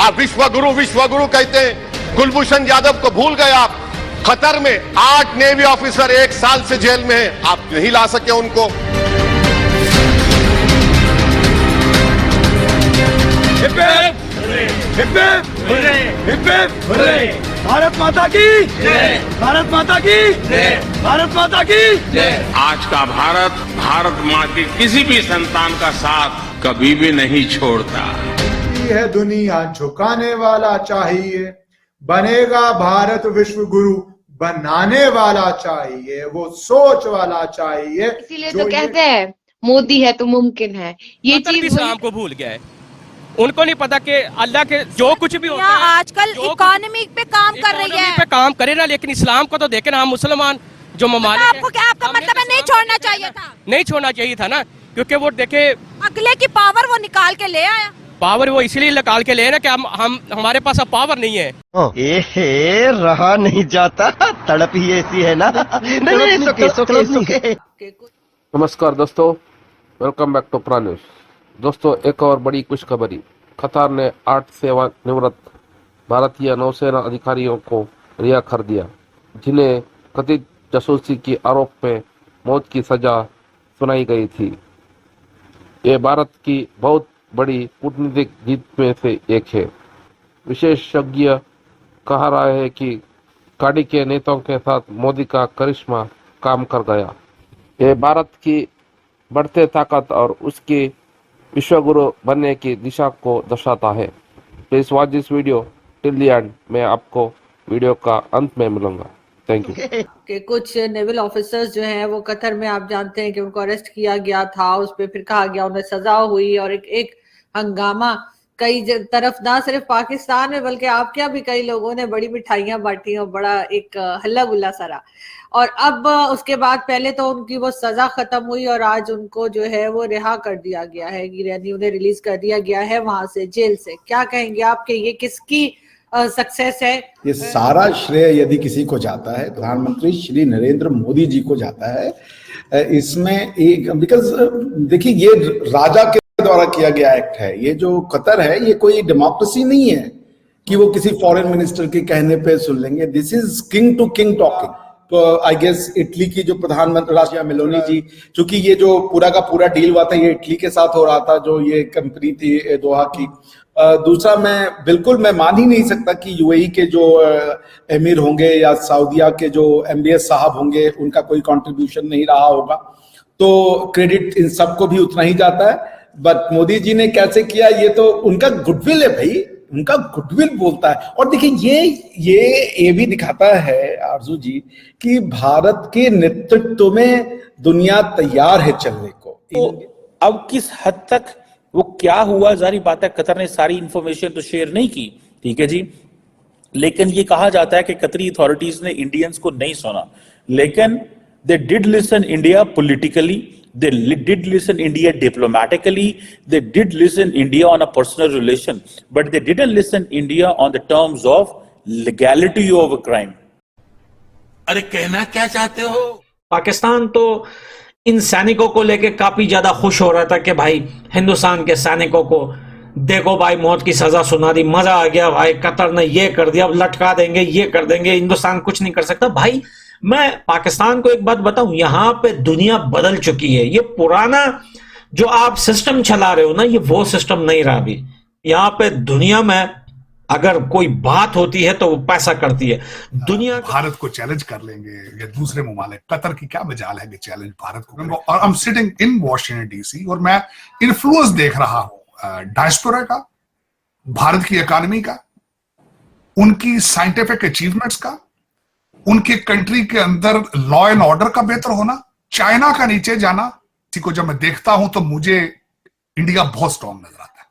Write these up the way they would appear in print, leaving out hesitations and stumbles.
आप विश्व गुरु कहते हैं, कुलभूषण यादव को भूल गए आप। कतर में 8 नेवी ऑफिसर 1 साल से जेल में हैं, आप नहीं ला सके उनको। भारत माता की जय, भारत माता की जय, भारत माता की जय। आज का भारत भारत माँ की किसी भी संतान का साथ कभी भी नहीं छोड़ता है। दुनिया झुकाने वाला चाहिए, बनेगा भारत विश्व गुरु बनाने वाला चाहिए, वो सोच वाला चाहिए। इसीलिए तो कहते हैं मोदी है तो मुमकिन है। ये चीज इस्लाम को भूल गए, उनको नहीं पता कि अल्लाह के जो कुछ भी होता है आजकल इकोनॉमी पे काम कर रही है, पे काम करे ना, लेकिन इस्लाम को तो देखे ना। हम मुसलमान जो ममालिक आपको क्या आपका मतलब है नहीं छोड़ना चाहिए था? नहीं छोड़ना चाहिए था ना, क्योंकि वो देखे अगले की पावर वो निकाल के ले आया। पावर वो इसलिए निकाल के ले ना कि हम हमारे पास अब पावर नहीं है। रहा नहीं जाता, तड़प ही ऐसी है ना। नमस्कार दोस्तों, वेलकम बैक टू प्राणेश। दोस्तों, एक और बड़ी खुशखबरी। कतार ने 8 सेवानिवृत्त भारतीय नौसेना अधिकारियों को रिहा कर दिया, जिन्हें कथित जासूसी के आरोप में मौत की सजा सुनाई गई थी। ये भारत की बहुत बड़ी कूटनीतिक जीत में से एक है। विशेषज्ञ कह रहा है कि गाड़ी के नेताओं के साथ मोदी का करिश्मा काम कर गया। ये भारत की बढ़ते ताकत और उसके विश्वगुरु बनने की दिशा को दर्शाता है। Please watch this video till the end. मैं आपको वीडियो का अंत में मिलूंगा। Thank you. कि कुछ नेवल ऑफिसर्स जो हैं वो कतर में, आप जानते हैं कि उनको अरेस्ट किया गया था, उस पर फिर कहा गया उन्हें सजा हुई और एक हंगामा कई तरफ, ना सिर्फ पाकिस्तान में बल्कि आपके यहाँ भी कई लोगों ने बड़ी मिठाइयां बांटी और बड़ा एक हल्ला गुल्ला सरा। और अब उसके बाद पहले तो उनकी वो सजा खत्म हुई और आज उनको जो है वो रिहा कर दिया गया है, यानी उन्हें रिलीज कर दिया गया है वहां से, जेल से। क्या कहेंगे आपके, ये किसकी सक्सेस है? ये सारा श्रेय यदि किसी को जाता है, प्रधानमंत्री श्री नरेंद्र मोदी जी को जाता है। इसमें एक बिकॉज देखिए, ये राजा के द्वारा किया गया एक्ट है। ये जो कतर है, ये कोई डेमोक्रेसी नहीं है कि वो किसी फॉरेन मिनिस्टर के कहने पे सुन लेंगे। This is king to king talking. तो आई गेस इटली की जो प्रधानमंत्री राशिया मेलोनी जी, चूंकि ये जो पूरा का पूरा डील हुआ था, ये इटली के साथ हो रहा था, जो ये कंपनी थी दोहा की। दूसरा, मैं मान ही नहीं सकता कि यूएई के जो एमिर होंगे या सऊदिया के जो एमबीएस साहब होंगे, उनका कोई कंट्रीब्यूशन नहीं रहा होगा। तो क्रेडिट इन सबको भी उतना ही जाता है। बट मोदी जी ने कैसे किया, ये तो उनका गुडविल है भाई, उनका गुडविल बोलता है। और देखिए, ये भी दिखाता है आरजू जी कि भारत के नेतृत्व में दुनिया तैयार है चलने को। तो अब किस हद तक वो क्या हुआ, जारी बात है कतर ने सारी इंफॉर्मेशन तो शेयर नहीं की, ठीक है जी, लेकिन ये कहा जाता है कि कतरी अथॉरिटीज ने इंडियंस को नहीं सुना, लेकिन they did listen India politically, they did listen India diplomatically, they did listen India on a personal relation, but they didn't listen India on the terms of legality of a crime. अरे कहना क्या चाहते हो? पाकिस्तान तो इन सैनिकों को लेके काफी ज्यादा खुश हो रहा था कि भाई हिंदुस्तान के सैनिकों को देखो भाई मौत की सजा सुना दी, मजा आ गया भाई, कतर ने ये कर दिया, अब लटका देंगे, ये कर देंगे, हिंदुस्तान कुछ नहीं कर सकता। भाई मैं पाकिस्तान को एक बात बताऊं, यहां पे दुनिया बदल चुकी है। ये पुराना जो आप सिस्टम चला रहे हो ना, ये वो सिस्टम नहीं रहा अभी। यहाँ पे दुनिया में अगर कोई बात होती है तो वो पैसा करती है। दुनिया भारत को चैलेंज कर लेंगे या दूसरे ममालिक, कतर की क्या मजाल है कि चैलेंज भारत को। और I am sitting in Washington DC और मैं इन्फ्लुएंस देख रहा हूं डायस्पोरा का, भारत की इकोनॉमी का, उनकी साइंटिफिक अचीवमेंट्स का, उनके कंट्री के अंदर लॉ एंड ऑर्डर का बेहतर होना, चाइना का नीचे जाना। इसी को जब मैं देखता हूं तो मुझे इंडिया बहुत स्ट्रांग नजर आता है,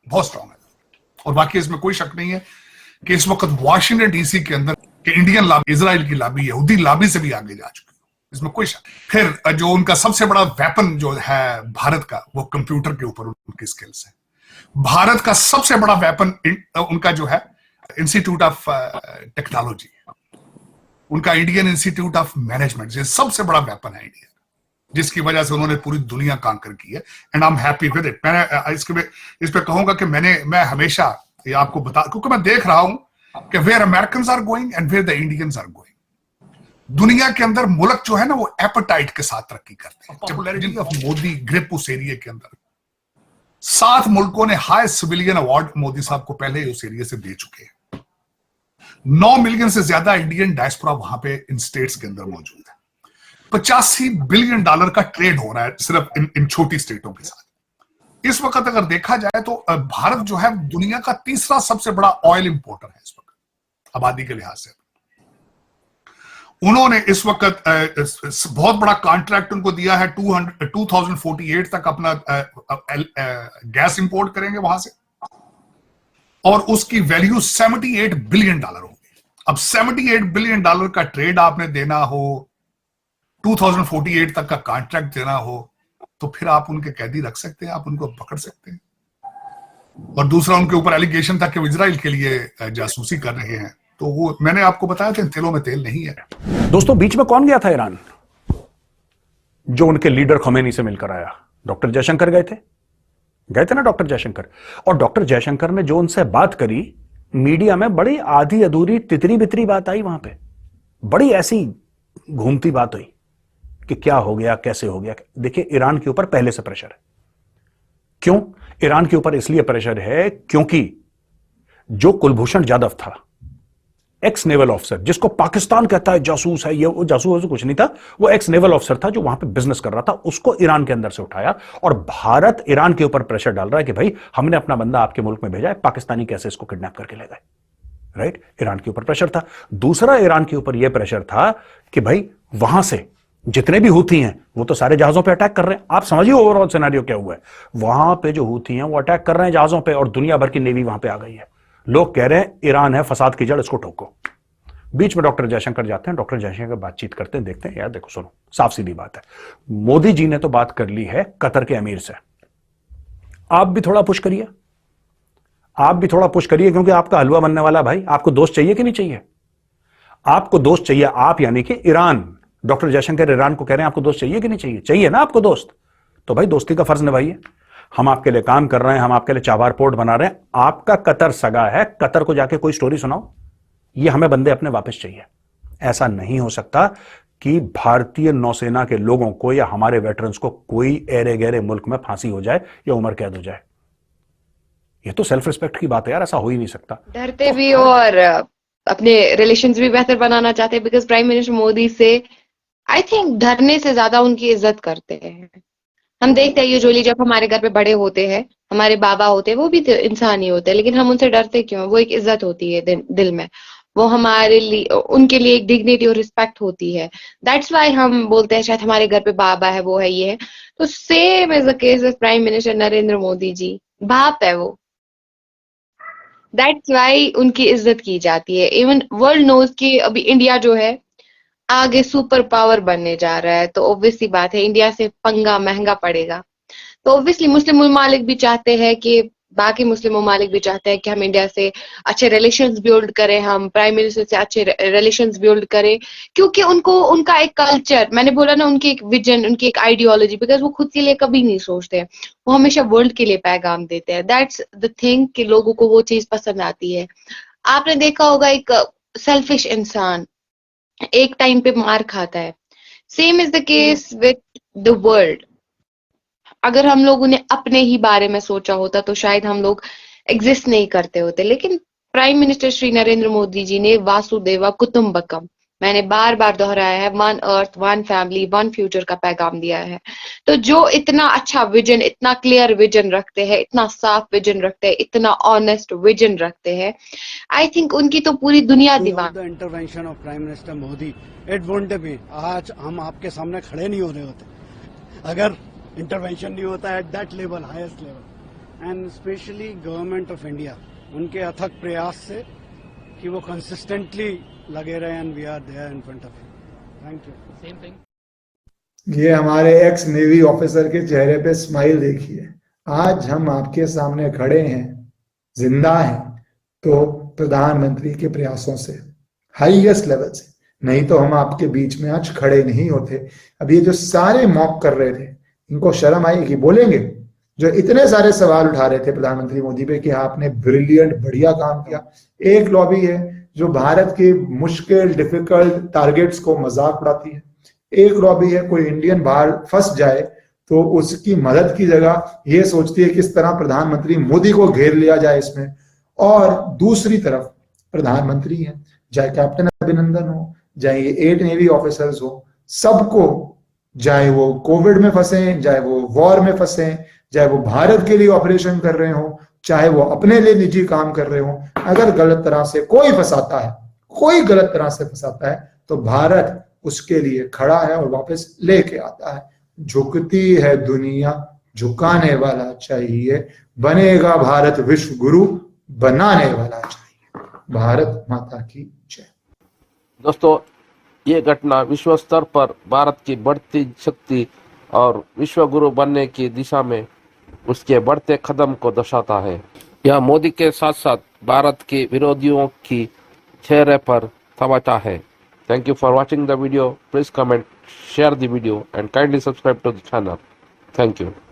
बहुत स्ट्रांग है। और बाकी इसमें कोई शक नहीं है कि इस वक्त वॉशिंगटन डीसी के अंदर कि इंडियन लॉबी, इजराइल की लॉबी, यहूदी लॉबी से भी आगे जा चुकी है, इसमें कोई शक। फिर जो उनका सबसे बड़ा वेपन जो है भारत का, वो कंप्यूटर के ऊपर उनकी स्किल्स है। भारत का सबसे बड़ा वेपन उनका जो है इंस्टीट्यूट ऑफ टेक्नोलॉजी, उनका इंडियन इंस्टीट्यूट ऑफ मैनेजमेंट, ये सबसे बड़ा वेपन है इंडिया, जिसकी वजह से उन्होंने पूरी दुनिया कांकर की है। And I am happy with it. मैंने इस पे कहूंगा कि मैं हमेशा ये आपको बता, क्योंकि मैं देख रहा हूं कि where Americans are going and where the Indians are going. दुनिया के अंदर मुल्क जो है ना वो एपेटाइट के साथ तरक्की करते हैं। पॉपुलैरिटी ऑफ मोदी ग्रिप उस एरिया के अंदर 7 मुल्कों ने हाईएस्ट सिविलियन अवार्ड मोदी साहब को पहले उस एरिया से दे चुके हैं। 9 मिलियन से ज्यादा इंडियन डायस्पोरा वहां पे इन स्टेट्स के अंदर मौजूद है। $85 बिलियन का ट्रेड हो रहा है सिर्फ इन छोटी स्टेटों के साथ। इस वक्त अगर देखा जाए तो भारत जो है दुनिया का तीसरा सबसे बड़ा ऑयल इंपोर्टर है इस वक्त आबादी के लिहाज से। उन्होंने इस वक्त बहुत बड़ा कॉन्ट्रैक्ट उनको दिया है, 2048 तक अपना गैस इंपोर्ट करेंगे वहां से, और उसकी वैल्यू $78 बिलियन होगी। अब $78 बिलियन का ट्रेड आपने देना हो, 2048 तक का कॉन्ट्रैक्ट देना हो, तो फिर आप उनके कैदी रख सकते हैं, आप उनको पकड़ सकते हैं। और दूसरा, उनके ऊपर एलिगेशन था कि इजराइल के लिए जासूसी कर रहे हैं, तो वो मैंने आपको बताया था तेलों में तेल नहीं है। दोस्तों, बीच में कौन गया था ईरान जो उनके लीडर खमेनी से मिलकर आया? डॉक्टर जयशंकर गए थे ना डॉक्टर जयशंकर। और डॉक्टर जयशंकर ने जो उनसे बात करी, मीडिया में बड़ी आधी अधूरी तितरी बितरी बात आई, वहां पे बड़ी ऐसी घूमती बात हुई कि क्या हो गया, कैसे हो गया। देखिए, ईरान के ऊपर पहले से प्रेशर है। क्यों ईरान के ऊपर? इसलिए प्रेशर है क्योंकि जो कुलभूषण जाधव था, एक्स नेवल ऑफिसर, जिसको पाकिस्तान कहता है जासूस है, ये वो जासूस कुछ नहीं था, वो एक्स नेवल ऑफिसर था जो वहां पे बिजनेस कर रहा था, उसको ईरान के अंदर से उठाया। और भारत ईरान के ऊपर प्रेशर डाल रहा है कि भाई हमने अपना बंदा आपके मुल्क में भेजा है, पाकिस्तानी कैसे इसको किडनैप करके ले गए। राइट, ईरान के ऊपर प्रेशर था। दूसरा, ईरान के ऊपर यह प्रेशर था कि भाई वहां से जितने भी हूथी हैं वो तो सारे जहाजों पे अटैक कर रहे हैं। आप समझिए ओवरऑल सिनेरियो क्या हुआ है। वहां पे जो हूथी हैं वो अटैक कर रहे हैं जहाजों पे, और दुनिया भर की नेवी वहां पे आ गई है। लोग कह रहे हैं ईरान है फसाद की जड़, इसको ठोको। बीच में डॉक्टर जयशंकर जाते हैं, डॉक्टर जयशंकर बातचीत करते हैं, देखते हैं यार देखो सुनो, साफ सीधी बात है, मोदी जी ने तो बात कर ली है कतर के अमीर से, आप भी थोड़ा पुश करिए, क्योंकि आपका हलवा बनने वाला भाई। आपको दोस्त चाहिए कि नहीं चाहिए? आपको दोस्त चाहिए, आप यानी कि ईरान। डॉक्टर जयशंकर ईरान को कह रहे हैं आपको दोस्त चाहिए कि नहीं चाहिए? चाहिए ना आपको दोस्त, तो भाई दोस्ती का फर्ज निभाइए। हम आपके लिए काम कर रहे हैं, हम आपके लिए चाबार पोर्ट बना रहे हैं, आपका कतर सगा है, कतर को जाके कोई स्टोरी सुनाओ, ये हमें बंदे अपने वापस चाहिए। ऐसा नहीं हो सकता कि भारतीय नौसेना के लोगों को या हमारे वेटरन्स को कोई एरे गहरे मुल्क में फांसी हो जाए या उम्र कैद हो जाए। ये तो सेल्फ रिस्पेक्ट की बात है यार, ऐसा हो ही नहीं सकता। डरते भी और अपने रिलेशंस भी बेहतर बनाना चाहते हैं, बिकॉज प्राइम मिनिस्टर मोदी से आई थिंक डरने से ज्यादा उनकी इज्जत करते हैं। हम देखते हैं यूजुअली जब हमारे घर पे बड़े होते हैं, हमारे बाबा होते हैं, वो भी इंसान ही होते हैं, लेकिन हम उनसे डरते क्यों? वो एक इज्जत होती है दिल में, वो हमारे लिए, उनके लिए एक डिग्निटी और रिस्पेक्ट होती है। दैट्स वाई हम बोलते हैं शायद हमारे घर पे बाबा है, वो है, ये है। तो same is the case with prime minister Narendra Modi ji, बाप है वो। दैट्स वाई उनकी इज्जत की जाती है। इवन वर्ल्ड नोज कि अभी इंडिया जो है आगे सुपर पावर बनने जा रहा है, तो ऑब्वियसली बात है इंडिया से पंगा महंगा पड़ेगा। तो ऑब्वियसली मुस्लिम ममालिक भी चाहते हैं कि, बाकी मुस्लिम ममालिक भी चाहते हैं कि हम इंडिया से अच्छे रिलेशंस बिल्ड करें, हम प्राइम मिनिस्टर से अच्छे रिलेशंस बिल्ड करें, क्योंकि उनको उनका एक कल्चर, मैंने बोला ना, उनकी एक विजन, उनकी एक आइडियोलॉजी, बिकॉज वो खुद के लिए कभी नहीं सोचते, वो हमेशा वर्ल्ड के लिए पैगाम देते हैं। दैट्स द थिंग कि लोगों को वो चीज पसंद आती है। आपने देखा होगा एक सेल्फिश इंसान एक टाइम पे मार खाता है। Same is the case with the world. अगर हम लोगों ने अपने ही बारे में सोचा होता तो शायद हम लोग एग्जिस्ट नहीं करते होते। लेकिन प्राइम मिनिस्टर श्री नरेंद्र मोदी जी ने वासुदेवा कुटुंबकम, मैंने बार बार दोहराया है, 1 अर्थ 1 फैमिली 1 फ्यूचर का पैगाम दिया है। तो जो इतना अच्छा विजन, इतना क्लियर विजन रखते हैं, इतना साफ विजन रखते हैं, इतना ऑनेस्ट विजन रखते हैं, आई थिंक उनकी तो पूरी दुनिया दीवाना। Intervention of prime minister Modi, it wouldn't be, आज हम आपके सामने खड़े नहीं हो रहे होते अगर इंटरवेंशन नहीं होता at that level, highest level. And specially government of India, उनके अथक प्रयास से कि वो कंसिस्टेंटली लगे रहे, and we are there in front of you. Thank you. Same thing. ये हमारे एक्स नेवी ऑफिसर के चेहरे पे स्माइल देखिए। आज हम आपके सामने खड़े हैं, जिंदा हैं, तो प्रधानमंत्री के प्रयासों से, हाईएस्ट लेवल से, नहीं तो हम आपके बीच में आज खड़े नहीं होते। अब ये जो सारे मॉक कर रहे थे, इनको शर्म आई कि बोलेंगे, जो इतने सारे सवाल उठा रहे थे प्रधानमंत्री मोदी पे कि आपने ब्रिलियंट बढ़िया काम किया। एक लॉबी है जो भारत के मुश्किल डिफिकल्ट टारगेट्स को मजाक उड़ाती है। एक लॉबी है कोई इंडियन बाहर फंस जाए तो उसकी मदद की जगह ये सोचती है किस तरह प्रधानमंत्री मोदी को घेर लिया जाए इसमें। और दूसरी तरफ प्रधानमंत्री है, चाहे कैप्टन अभिनंदन हो, चाहे ये 8 नेवी ऑफिसर्स हो, सबको, चाहे वो कोविड में फंसे, चाहे वो वॉर में फंसे, चाहे वो भारत के लिए ऑपरेशन कर रहे हो, चाहे वो अपने लिए निजी काम कर रहे हो, अगर गलत तरह से कोई फंसाता है, कोई गलत तरह से फंसाता है तो भारत उसके लिए खड़ा है और वापस लेके आता है। झुकती है दुनिया, झुकाने वाला चाहिए, बनेगा भारत विश्व गुरु, बनाने वाला चाहिए। भारत माता की जय। दोस्तों, ये घटना विश्व स्तर पर भारत की बढ़ती शक्ति और विश्व गुरु बनने की दिशा में उसके बढ़ते कदम को दर्शाता है। यह मोदी के साथ साथ भारत के विरोधियों की चेहरे पर तमाचा है। Thank you for watching the video. Please comment, share the video and kindly subscribe to the channel. Thank you.